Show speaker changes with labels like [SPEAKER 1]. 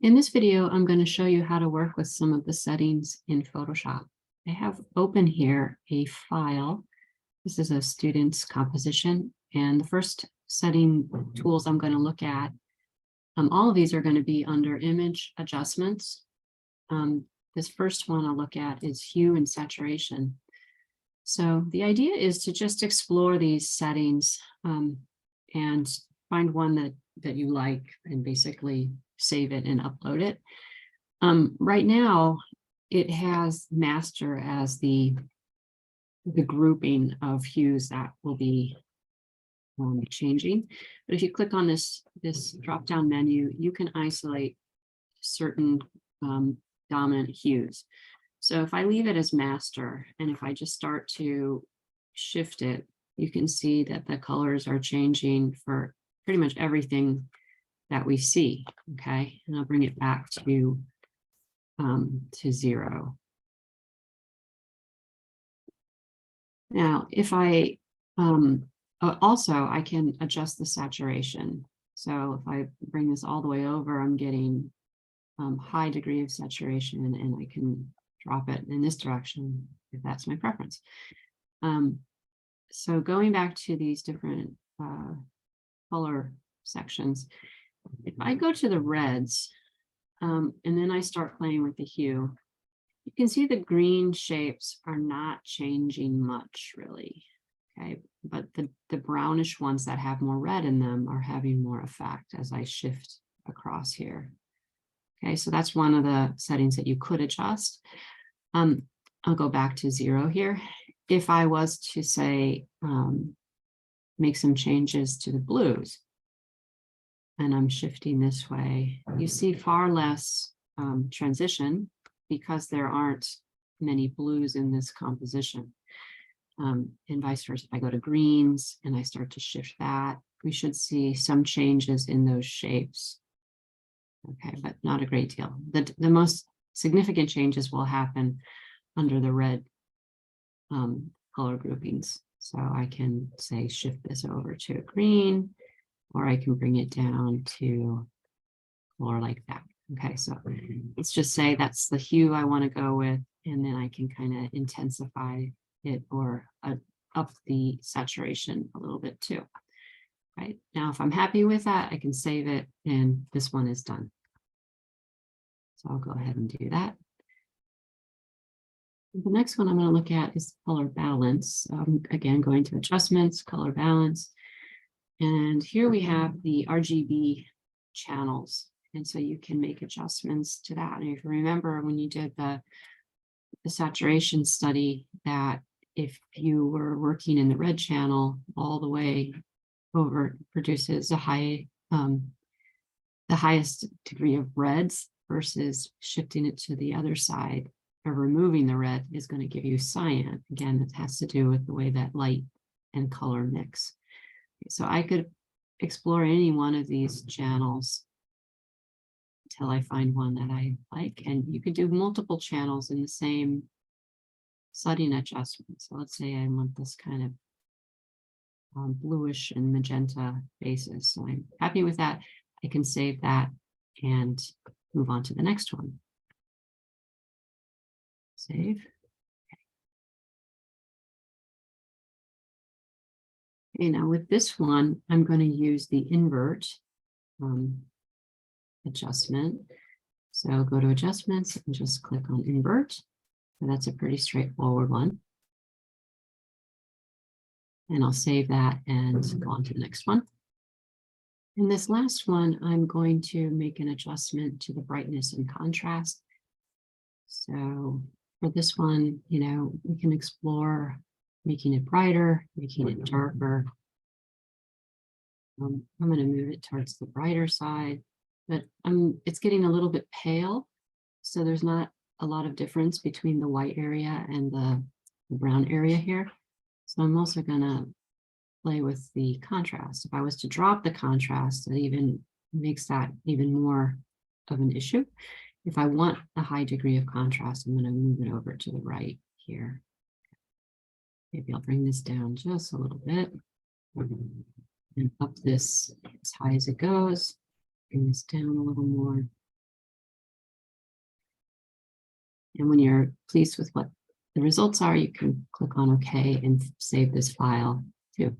[SPEAKER 1] In this video, I'm going to show you how to work with some of the settings in Photoshop. I have open here a file. This is a student's composition, and the first setting tools I'm going to look at, all of these are going to be under image adjustments. This first one I'll look at is hue and saturation. So the idea is to just explore these settings and find one that you like and basically save it and upload it. Right now, it has master as the grouping of hues that will be changing. But if you click on this drop-down menu, you can isolate certain dominant hues. So if I leave it as master, and if I just start to shift it, you can see that the colors are changing for pretty much everything that we see. Okay, and I'll bring it back to 0. Now, if I also I can adjust the saturation. So if I bring this all the way over, I'm getting high degree of saturation, and I can drop it in this direction if that's my preference. So going back to these different color sections, if I go to the reds and then I start playing with the hue, you can see the green shapes are not changing much really. Okay, but the brownish ones that have more red in them are having more effect as I shift across here. Okay, so that's one of the settings that you could adjust. I'll go back to 0 here. If I was to say, make some changes to the blues, and I'm shifting this way, you see far less transition because there aren't many blues in this composition. And vice versa, if I go to greens and I start to shift that, we should see some changes in those shapes. Okay, but not a great deal. The most significant changes will happen under the red color groupings. So I can say shift this over to a green, or I can bring it down to color like that. Okay, so let's just say that's the hue I want to go with, and then I can kind of intensify it or up the saturation a little bit too. Right now, if I'm happy with that, I can save it, and this one is done. So I'll go ahead and do that. The next one I'm going to look at is color balance. Again, going to adjustments, color balance. And here we have the RGB channels. And so you can make adjustments to that. And if you remember when you did the saturation study, that if you were working in the red channel all the way over, produces a high, the highest degree of reds, versus shifting it to the other side or removing the red is going to give you cyan. Again, it has to do with the way that light and color mix. So I could explore any one of these channels until I find one that I like. And you could do multiple channels in the same setting adjustment. So let's say I want this kind of bluish and magenta basis. So I'm happy with that. I can save that and move on to the next one. Save. Okay, now with this one, I'm going to use the invert adjustment. So I'll go to adjustments and just click on invert. So that's a pretty straightforward one. And I'll save that and go on to the next one. In this last one, I'm going to make an adjustment to the brightness and contrast. So for this one, we can explore making it brighter, making it darker. I'm going to move it towards the brighter side, but it's getting a little bit pale. So there's not a lot of difference between the white area and the brown area here. So I'm also going to play with the contrast. If I was to drop the contrast, it even makes that even more of an issue. If I want a high degree of contrast, I'm going to move it over to the right here. Maybe I'll bring this down just a little bit and up this as high as it goes. Bring this down a little more. And when you're pleased with what the results are, you can click on OK and save this file too.